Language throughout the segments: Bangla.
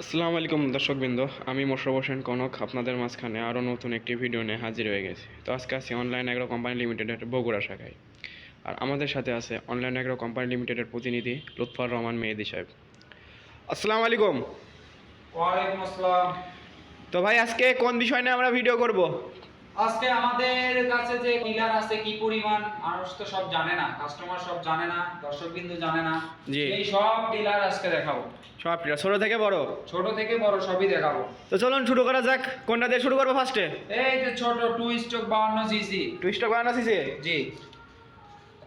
আসসালামু আলাইকুম দর্শকবৃন্দ, আমি মোশাররফ হোসেন কনক আপনাদের মাঝখানে আরও নতুন একটি ভিডিও নিয়ে হাজির হয়ে গেছি। তো আজকে আছি অনলাইন এগ্রো কোম্পানি লিমিটেডের বগুড়া শাখায়। আর আমাদের সাথে আছে অনলাইন এগ্রো কোম্পানি লিমিটেডের প্রতিনিধি লুৎফর রহমান মেহেদি সাহেব। আসসালামু আলাইকুম। ওয়ালাইকুম আসসালাম। তো ভাই, আজকে কোন বিষয় নিয়ে আমরা ভিডিও করব? আজকে আমাদের কাছে যে ডিলার আছে কি পরিমাণ মানুষ তো সব জানে না, কাস্টমার সব জানে না, দর্শকবিন্দু জানে না। জি। এই সব ডিলার আজকে দেখাবো, সব ছোট থেকে বড়, ছোট থেকে বড় সবই দেখাবো। তো চলুন শুরু করা যাক। কোনটা দিয়ে শুরু করবো ফার্স্টে? এই যে ছোট 2 স্ট্রোক 52 সিসি। টুইস্টক বানানো সিসি। জি।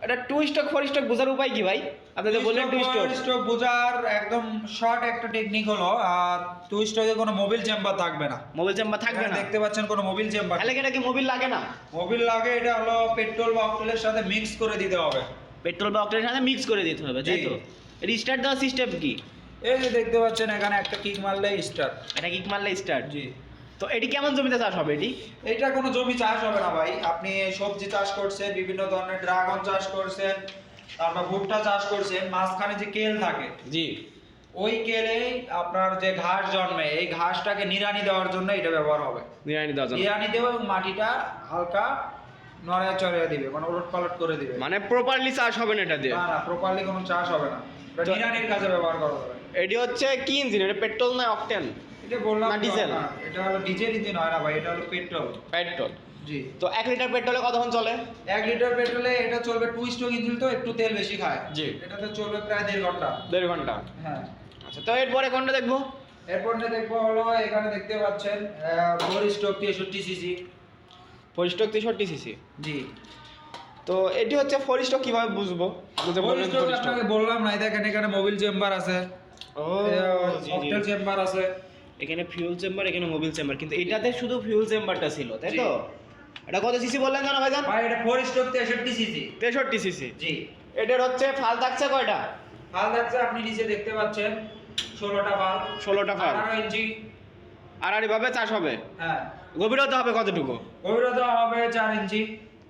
এটা টুইস্টক ফোর স্টক বোঝার উপায় কি ভাই? আপনি তো বললেন টুইস্টক। স্ট্রোক বোঝার একদম শর্ট একটা টেকনিক হলো, আর 2 স্ট্রোকে কোনো মোবিল চেম্বার থাকবে না। মোবিল চেম্বার থাকবে না? দেখতে পাচ্ছেন কোনো মোবিল চেম্বার। তাহলে এটা কি মোবিল লাগে না? মোবিল লাগে, এটা হলো পেট্রোল বা অক্টেলের সাথে মিক্স করে দিতে হবে। পেট্রোল বা অক্টেনের সাথে মিক্স করে দিতে হবে, তাই তো? রিস্টার্ট দেওয়ার সিস্টেম কি? এই যে দেখতে পাচ্ছেন এখানে একটা কিক মারলে স্টার্ট। এটা কিক মারলে স্টার্ট। জি। তো এটি কেমন জমিতে চাষ হবে এটি? এটা কোনো জমি চাষ হবে না ভাই। আপনি সবজি চাষ করছেন, বিভিন্ন ধরনের ড্রাগন চাষ করছেন, তারপর ভুট্টা চাষ করছেন, মাঝখানে যে কেল থাকে, জি। ওই কেলেই আপনার যে ঘাস জন্মে, এই ঘাসটাকে নিড়ানি দেওয়ার জন্য এটা ব্যবহার হবে। নিরানি দেওয়ার জন্য। নিড়ানি দেবে এবং মাটিটা হালকা নড়াচড়ে দিবে, মানে ওলট পালট করে দিবে। মানে প্রপারলি চাষ হবে না এটা দিয়ে? না না, প্রপারলি কোনো চাষ হবে না, এটা তো- নিড়ানির কাজে ব্যবহার করা হবে। এটি হচ্ছে কি ইঞ্জিন? এটা পেট্রোল না অকটেন? এটা বললাম না ডিজেল? না, এটা হলো ডিজেল ইঞ্জিন হয় না ভাই, এটা হলো পেট্রোল। পেট্রোল। জি। তো 1 লিটার পেট্রোলে কতক্ষণ চলে? 1 লিটার পেট্রোলে এটা চলবে 2 স্ট্রোক ইঞ্জিন, তো একটু তেল বেশি খায়। জি। এটাতে চলবে প্রায় 1.5 ঘন্টা। 1.5 ঘন্টা। হ্যাঁ। আচ্ছা, তো এরপরে কোনটা দেখবো? এরপর দেখবো হলো এখানে দেখতে পাচ্ছেন 4 স্ট্রোক 63 সিসি। 4 stroke 63 CC. জি। তো এটি হচ্ছে 4 স্ট্রোক, কিভাবে বুঝবো? বুঝে 4 বলবেন স্ট্রোক 4 স্ট্রোক। আপনাকে বললাম না, দেখেন এখানে মোবিল চেম্বার আছে, ও জি জি। অক্টেল চেম্বার আছে। এখানে ফিউল চেম্বার, এখানে মোবিল চেম্বার, কিন্তু এটাতে শুধু ফিউল চেম্বারটা ছিল, তাই তো? এটা কত সিসি বললেন জানো ভাইজান? ভাই এটা 4 স্ট্রোক 63 সিসি। 63 সিসি। জি। এটার হচ্ছে ফাল থাকছে কয়টা? ফাল যাচ্ছে আপনি নিচে দেখতে পাচ্ছেন 16টা ফাল। 16টা ফাল। 18 ইঞ্চি। আড়াআড়ি ভাবে চাষ হবে। হ্যাঁ। গভীরতা হবে কতটুকু? গভীরতা হবে 4 ইঞ্চি।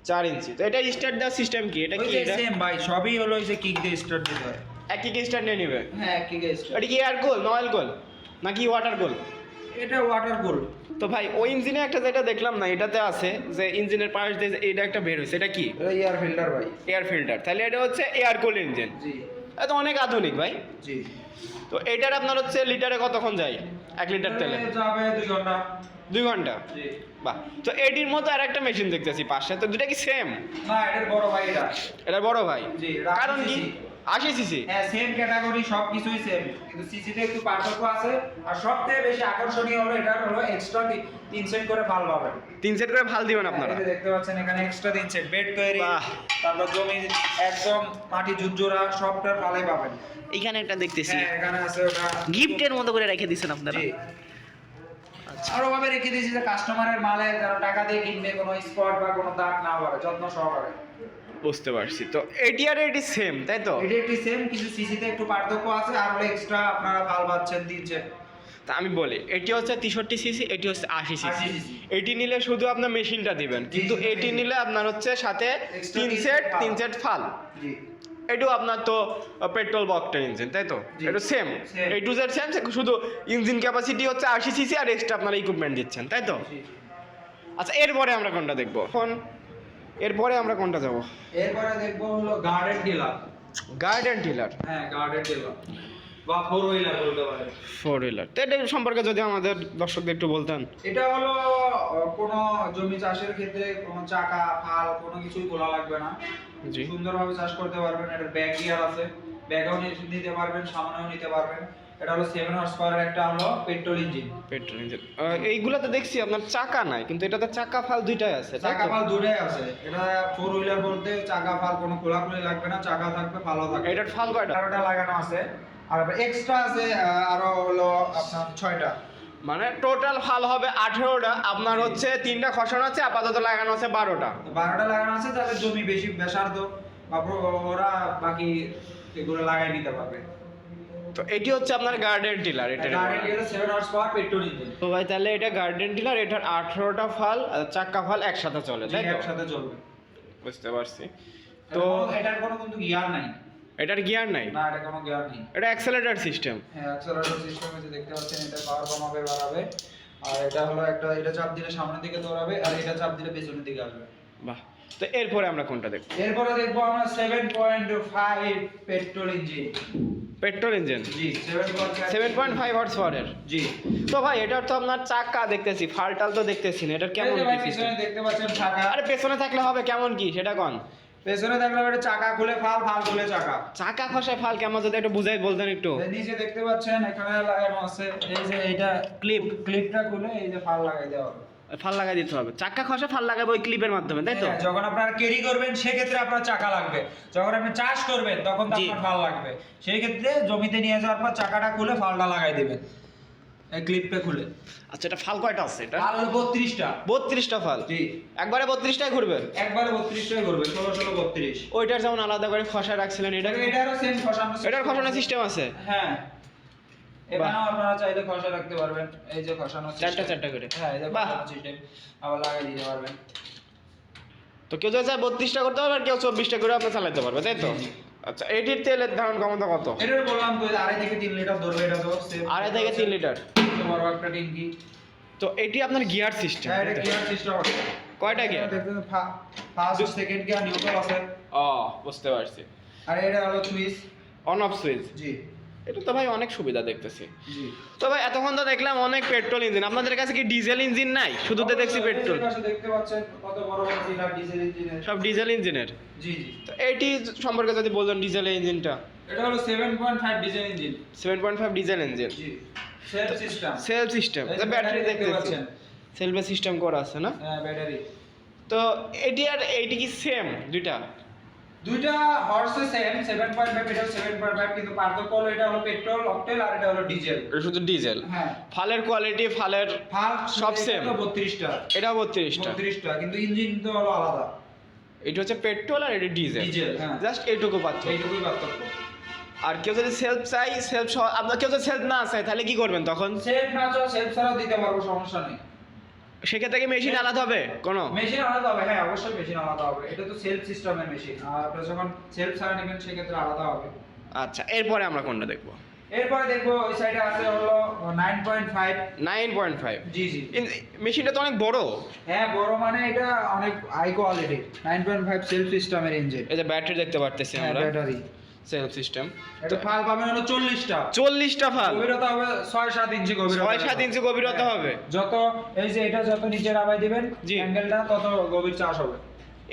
4 ইঞ্চি। তো এটা স্টার্ট দেওয়ার সিস্টেম কি? এটা ওই কি? যে এটা সেম ভাই, সবই হলো ওই যে কিক দিয়ে স্টার্ট দিতে হয়। একই কি স্টার্ট নিয়ে নেবে? হ্যাঁ, কিক দিয়ে স্টার্ট। এটা কি এয়ার কুল না অয়েল কুল নাকি ওয়াটার কুল? এটা ওয়াটার কুল। তো ভাই, ওই ইঞ্জিনে একটা যেটা দেখলাম না, এটাতে আছে যে ইঞ্জিনের পাশ দিয়ে এটা একটা বের হয়েছে, এটা কি? এটা এয়ার ফিল্টার ভাই। Air filter. তাহলে এটা হচ্ছে এয়ার কুল ইঞ্জিন। জি। এটা তো অনেক আধুনিক ভাই। জি। তো এটার আপনার হচ্ছে লিটারে কতক্ষণ যায় 1 লিটার তেলে? যাবে 2 ঘন্টা। 2 ঘন্টা। জি। বাহ। তো এটির মতো আর একটা মেশিন দেখতেছি পাশে, তো দুটা কি সেম? না, এটার বড় ভাই এটা। এটা বড় ভাই। জি, এটা কারণ কি? 80 80 সিসি। হ্যাঁ, সেম ক্যাটাগরি, সবকিছুই সেম, কিন্তু সিসিতে একটু পার্থক্য আছে। আর সবথেকে বেশি আকর্ষণীয় হলো এটা হলো এক্সট্রা 3 সেট করে ভাল পাবেন। 3 সেট করে ভাল দিবেন আপনারা? এই যে দেখতে পাচ্ছেন এখানে এক্সট্রা 3 সেট বেড তৈরি। বাহ। তারপর জমি একদম মাটি ঝুরঝুরা, সবটার ভালোই পাবেন। এইখানে একটা দেখতেছি হ্যাঁ, এখানে আছে ওটা গিফটের মতো করে রেখে দিয়েছেন আপনারা। জি। আরো ভাবে রেখে দিয়েছি যে কাস্টমারের মালে যারা টাকা দিয়ে কিনবে কোনো স্পট বা কোনো দাগ না পড়ে, যত্ন সহকারে। বুঝতে পারছি। তো এটি আর এটি সেম, তাই তো? এটা একটু সেম, কিছু সিসিতে একটু পার্থক্য আছে, আর হলো এক্সট্রা আপনারা ভাল পাচ্ছেন 3 সেট। তা আমি বলি, এটি হচ্ছে 63 সিসি, এটি হচ্ছে 80 সিসি। 80 সিসি। এটি নিলে শুধু আপনার মেশিনটা দিবেন, জি, কিন্তু শুধু এটি machine। নিলে আপনার হচ্ছে সাথে Extra 3 তিন সেট set ফাল। 3 সেট ফাল। জি। এটাও আপনার তো পেট্রোল বা অকটেন ইঞ্জিন, তাই তো? জি। এটা same, Same। A to Z same, শুধু ইঞ্জিন ক্যাপাসিটি হচ্ছে 80 সিসি আর এক্সট্রা আপনারা ইকুইপমেন্ট দিচ্ছেন, তাই তো? জি। আচ্ছা, এরপরে আমরা কোনটা দেখবো এখন? এরপরে আমরা কোনটা যাব? এরপরে দেখবো হলো গার্ডেন ডিলার। Garden tiller. হ্যাঁ, গার্ডেন ডিলার বা 4 হুইলার বলতে পারেন। 4 হুইলার। তো এটা সম্পর্কে যদি আমাদের দর্শকদের একটু বলতেন। এটা হলো কোনো জমি চাষের ক্ষেত্রে কোনো চাকা ফাল কোনো কিছুই খোলা লাগবে না। জি। সুন্দরভাবে চাষ করতে পারবেন। এটার ব্যাক গিয়ার আছে, ব্যাকও নিতে পারবেন, সামনেও নিতে পারবেন। এটা হলো 7 হর্স পাওয়ারের একটা হলো পেট্রোল ইঞ্জিন। Petrol engine. এইগুলাতে দেখছি আপনার চাকা নাই, কিন্তু এটাতে চাকা ফাল দুইটাই আছে, তাই চাকা তো? ফাল দুটোই আছে। এটা 4 হুইলার বলতে চাকা ফাল কোনো খোলাখুলি লাগবে না, চাকা থাকবে, ফালও থাকবে। এটার ফাল কয়টা? 18টা লাগানো আছে, আর এক্সট্রা আছে আরো হলো আপনার 6টা। মানে টোটাল ফাল হবে 18টা, আপনার হচ্ছে 3টা খসানো আছে, আপাতত লাগানো আছে 12টা। 12টা লাগানো আছে, যাদের জমি বেশি ব্যাসার্ধ বা ওরা বাকি এগুলো লাগাই নিতে পারবে। তো এটি হচ্ছে আপনার গার্ডেন টিলার। এটা গাড়ি গেলে 7 হর্স পাওয়ার পেট্রোল ইঞ্জিন। তো ভাই, তাহলে এটা গার্ডেন টিলার, এটার 18টা ফাল আর চাক্কা ফাল একসাথে চলে, তাই তো? একসাথে চলবে। বুঝতে পারছি। তো তো এটার কোনো কিন্তু গিয়ার নাই। এটার গিয়ার নাই? না, এটা কোনো গিয়ার নেই। এটা অ্যাক্সেলারেটর সিস্টেম। হ্যাঁ, অ্যাক্সেলারেটর সিস্টেম আছে, দেখতে পাচ্ছেন। এটা পাওয়ার কমাবে বাড়াবে। আর এটা হলো একটা, এটা চাপ দিলে সামনের দিকে দৌড়াবে, আর এটা চাপ দিলে পেছনের দিকে আসবে। বাহ। তো এরপরে আমরা কোনটা দেখব? এরপরে দেখবো আমরা 7.5 পেট্রোল ইঞ্জিন। Petrol engine. জি, 7.5 হর্স পাওয়ারের। জি। তো ভাই এটার তো আপনার চাকা দেখতেছি, ফালটাল তো দেখতেছি না, এটার কেমন এই যে ভাই কি সিস্টেম? পিছনে দেখতে পাচ্ছেন চাকা। আরে পেছনে থাকলে হবে কেমন কি সেটা কোন? পেছনে থাকলে এটা চাকা খুলে ফাল, ফাল খুলে চাকা। চাকা খসায় ফাল কেমন, যদি একটু বুঝাই বলতেন একটু। এই নিচে দেখতে পাচ্ছেন এখানে লাগানো আছে, এই যে এটা ক্লিপটা খুলে এই যে ফাল লাগাই দেওয়া হবে। ফাল লাগাই দিতে হবে, চাকা খসে ফাল লাগাবো ওই ক্লিপের মাধ্যমে, তাই তো? হ্যাঁ, যখন আপনারা ক্যারি করবেন সেক্ষেত্রে আপনার চাকা লাগবে, যখন আপনি চাষ করবেন তখন তো জি। আপনার ফাল লাগবে। সেই ক্ষেত্রে জমিতে নিয়ে যাওয়ার পর চাকাটা খুলে ফালটা লাগাই দিবেন, এই ক্লিপটা খুলে। আচ্ছা, এটা ফাল কয়টা আছে এটা? ফাল হলো 32টা। 32টা ফাল। জি, একবারে 32টাই ঘুরবে? একবারে 32টাই করবে, 16 16 32। ওইটার যেমন আলাদা করে খসা রাখছিলেন, এটা এটারও সেম খসানো এটার খসানো সিস্টেম আছে? হ্যাঁ, এখানেও আপনারা চাইলে খসা রাখতে পারবেন, এই যে খসানো চারটা system। চারটা করে। হ্যাঁ, এই যে বাহ। খসানো সিস্টেম আবার লাগাই দিতে পারবেন। তো কেউ যদি চায় 32টা করতে পারবে, আর কেউ 24টা করে আপনি চালাতে পারবে, তাই তো? জি, জি। আচ্ছা, এটির তেলের ধারণ ক্ষমতা কত? এটার বললাম তো 2.5 থেকে 3 লিটার ধরবে, এটা তো same। 2.5 থেকে 3 লিটার। বড় একটা ট্যাঙ্কি। তো এটি আপনার গিয়ার সিস্টেম? হ্যাঁ, এটা গিয়ার সিস্টেম আছে। কয়টা গিয়ার? দেখবেন ফার্স্ট সেকেন্ড গিয়ার নিউট্রাল আছে। ও, বুঝতে পারছি। আর এটা হলো সুইচ। On off switch. জি, এটা তো ভাই অনেক সুবিধা দেখতেছি। জি। তো ভাই এতক্ষণ তো দেখলাম অনেক পেট্রোল ইঞ্জিন, আপনাদের কাছে কি ডিজেল ইঞ্জিন নাই? শুধু তো দেখছি পেট্রোল। এই পাশে দেখতে পাচ্ছেন কত বড় বড় পিলার ডিজেল ইঞ্জিনের। সব ডিজেল ইঞ্জিনের। জি, জি। তো এটি সম্পর্কে যদি বলতেন, ডিজেল ইঞ্জিনটা? এটা হলো 7.5 ডিজেল ইঞ্জিন। 7.5 diesel engine. জি, সেলফ সিস্টেম। সেলফ সিস্টেম, এই যে ব্যাটারি দেখতে দেখতেছি। পাচ্ছেন। সেলফের সিস্টেম করা আছে না? হ্যাঁ, ব্যাটারি। তো এটি আর এইটি কি সেম দুইটা? দুইটা হর্স সেম 7.5, এটা 7.5, কিন্তু পার্থক্য হলো এটা হলো পেট্রোল অকটেল আর এটা হলো ডিজেল। এটা শুধু ডিজেল। হ্যাঁ, ফালের কোয়ালিটি, ফালের ফাল সব same। 32টা। এটা 32টা। 32টা, কিন্তু ইঞ্জিন তো হলো আলাদা। এটা হচ্ছে পেট্রোল আর এটা ডিজেল। ডিজেল, হ্যাঁ। জাস্ট এইটুকু পার্থক্য। এইটুকুই পার্থক্য। আর কেউ যদি সেলফ চাই, সেলফ আপনার কেউ যদি সেলফ না চায় তাহলে কি করবেন তখন? সেলফ না চাও সেলফ ছাড়াও দিতে পারবো, সমস্যা নেই। সেক্ষেত্রে কি মেশিন আলাদা হবে কোনো? মেশিন আলাদা হবে, হ্যাঁ অবশ্যই মেশিন আলাদা হবে। এটা তো সেলফ সিস্টেমের মেশিন, আর আপনি যখন সেলফ ছাড়া নেবেন সেক্ষেত্রে আলাদা হবে। আচ্ছা, এরপরে আমরা কোনটা দেখবো? এরপরে দেখবো ওই সাইডে আছে হলো 9.5। 9.5। জি, জি। মেশিনটা তো অনেক বড়। হ্যাঁ, বড় মানে এটা অনেক হাই কোয়ালিটি। 9.5 সেলফ সিস্টেমের ইঞ্জিন। এই যে ব্যাটারি দেখতে পারতেছি হ্যাঁ, আমরা, ব্যাটারি। Self system. এটা ফাল পাবেন হলো 40টা। 40টা ফাল। গভীরতা হবে 6-7 ইঞ্চি গভীরতা। 6-7 ইঞ্চি গভীরতা হ্যাঁ। হবে। যত এই যে এটা যত নিচে নামাই দিবেন জি। অ্যাঙ্গেলটা, তত গভীর চাষ হবে।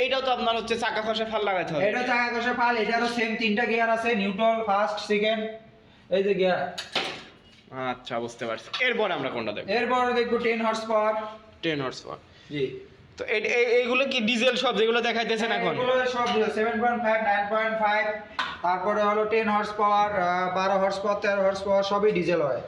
এইটাও তো আপনার হচ্ছে চাকা খসে ফাল লাগাতে হবে। এটা চাকা কষে ফাল, এটারও সেম 3টা গিয়ার আছে, নিউট্রাল, ফার্স্ট, সেকেন্ড, এই যে গিয়ার। আচ্ছা, বুঝতে পারছি। এরপরে আমরা কোনটা দেখবো? এরপর দেখবো 10 হর্স পাওয়ার। 10 horse power. জি। তো এইগুলো কি ডিজেল সব যেগুলো দেখাইতেছেন এখন? এগুলো সব 7.5, 9.5, তারপরে হলো 10 horse power, 12 horse power, 13 horse power, সবই ডিজেল হয়।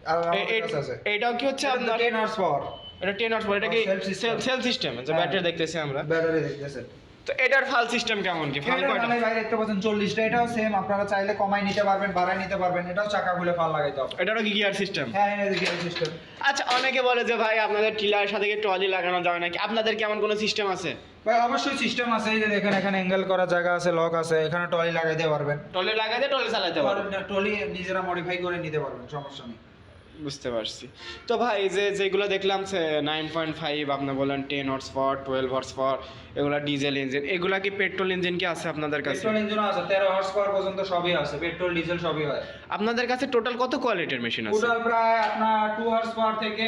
আর আমাদের কাছে আছে। এইটাও কি হচ্ছে এটা আপনার 10 হর্স পাওয়ার। এটা 10 হর্স পাওয়ার? এটা কি Self system। Self system? যে হ্যাঁ। ব্যাটারি দেখতেছি আমরা। ব্যাটারি দেখতেছেন। তো এটার ফাল সিস্টেম কেমন কি? ফাল এটার কয়টা? মানে ভাই দেখতে পাচ্ছেন 40টা, এটাও সেম। আপনারা চাইলে কমাই নিতে পারবেন, বাড়াই নিতে পারবেন। এটাও চাকা খুলে ফাল লাগাইতে হবে। এটারও কি গিয়ার সিস্টেম? হ্যাঁ, এই গিয়ার সিস্টেম। আচ্ছা, অনেকে বলে যে ভাই আপনাদের টিলারের সাথে কি ট্রলি লাগানো যাবে নাকি? আপনাদের কেমন কোনো সিস্টেম আছে? ভাই অবশ্যই সিস্টেম আছে, এই যে দেখেন এখানে অ্যাঙ্গেল করা জায়গা আছে, লক আছে, এখানে টলি লাগাইতে পারবেন। ট্রলি লাগাইতে ট্রলি চালাতে পারবেন। টলি নিজেরা মডিফাই করে নিতে পারবেন, সমস্যা নেই। বুঝতে পারছি। তো ভাই এই যে যেগুলো দেখলাম 9.5, আপনি বলেন 10 হর্স পাওয়ার, 12 হর্স পাওয়ার, এগুলা ডিজেল ইঞ্জিন, এগুলা কি পেট্রোল ইঞ্জিন কি আছে আপনাদের কাছে? পেট্রোল ইঞ্জিনও আছে, 13 হর্স পাওয়ার পর্যন্ত সবই আছে, পেট্রোল ডিজেল সবই হয়। আপনাদের কাছে টোটাল কত কোয়ালিটির মেশিন আছে? টোটাল প্রায় আপনার 2 হর্স পাওয়ার থেকে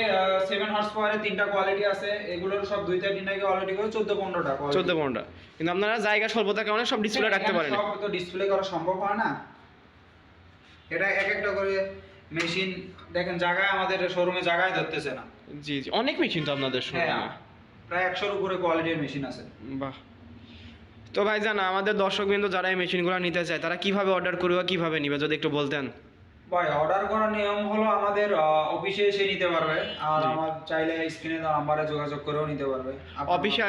7 হর্স পাওয়ারের 3টা কোয়ালিটি আছে। এগুলোর সব 2-3টা কোয়ালিটি করে 14-15টা কোয়ালিটি। 14-15টা। কিন্তু আপনারা জায়গা স্বল্পতার কারণে সব ডিসপ্লে রাখতে পারেন। সব তো ডিসপ্লে করা সম্ভব হয় না। এটা এক একটা করে মেশিন দেখেন, জায়গায় আমাদের শোরুমে জায়গায় ধরতেছে না। জি জি, অনেক মেশিন তো আপনাদের শোরুমে। হ্যাঁ, প্রায় 100-র উপরে কোয়ালিটির মেশিন আছে। বাহ। তো ভাই জানা আমাদের দর্শকবৃন্দ যারা এই মেশিনগুলো নিতে চায় তারা কিভাবে অর্ডার করবে বা কিভাবে নিবে যদি একটু বলতেন? ভাই অর্ডার করার নিয়ম হলো আমাদের অফিসে এসে নিতে পারবে, আর জি। আমার চাইলে স্ক্রিনে দেওয়া নাম্বারে যোগাযোগ করেও নিতে পারবে। অফিসে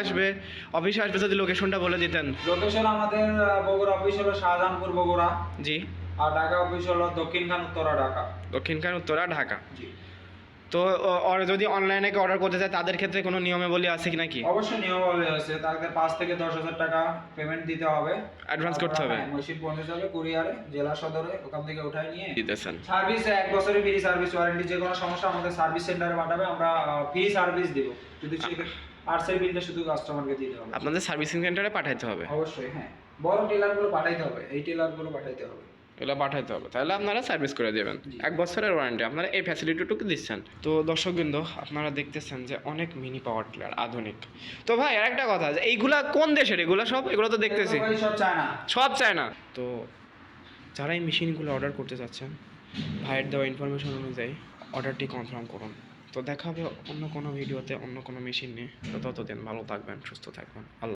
আসবে যদি লোকেশনটা বলে দিতেন। লোকেশন আমাদের বগুড়া অফিস হলো শাহজাহানপুর বগুড়া, জি। আর ঢাকা অফিস হলো দক্ষিণখান উত্তরা ঢাকা। দক্ষিণখান উত্তরা ঢাকা। জি। তো ওরা যদি অনলাইনে অর্ডার করতে চায় তাদের ক্ষেত্রে কোনো নিয়মাবলী আছে কি নাকি? অবশ্যই নিয়মাবলী আছে, তাদের 5 থেকে 10,000 টাকা পেমেন্ট দিতে হবে, অ্যাডভান্স করতে হবে, মেশিন পৌঁছে যাবে কুরিয়ারে জেলা সদরে, ওখান থেকে উঠায় নিয়ে দিতেছেন। সার্ভিস 1 বছরের ফ্রি সার্ভিস ওয়ারেন্টি, যে কোনো সমস্যা আমাদের সার্ভিস সেন্টারে পাঠাবে, আমরা ফ্রি সার্ভিস দিব, শুধু পার্সেল বিলটা শুধু কাস্টমারকে দিতে হবে। আপনাদের সার্ভিসিং সেন্টারে পাঠাইতে হবে? অবশ্যই হ্যাঁ, বড় টেলারগুলো পাঠাইতে হবে, এই টেলারগুলো পাঠাইতে হবে, এগুলো পাঠাইতে হবে, তাহলে আপনারা সার্ভিস করে দেবেন। 1 বছরের ওয়ারেন্টি আপনারা এই ফ্যাসিলিটিটুকু দিচ্ছেন। তো দর্শকবৃন্দ, আপনারা দেখতেছেন যে অনেক মিনি পাওয়ার টিলার আধুনিক। তো ভাই আর একটা কথা, যে এইগুলা কোন দেশের? এগুলো সব, এগুলো তো দেখতেছি এগুলো ভাই সব চায়না। সব চায়না। তো যারা এই মেশিনগুলো অর্ডার করতে চাচ্ছেন, ভাইয়ের দেওয়া ইনফরমেশন অনুযায়ী অর্ডারটি কনফার্ম করুন। তো দেখা হবে অন্য কোনো ভিডিওতে অন্য কোনো মেশিন নিয়ে। তো ততদিন ভালো থাকবেন, সুস্থ থাকবেন। আল্লাহ।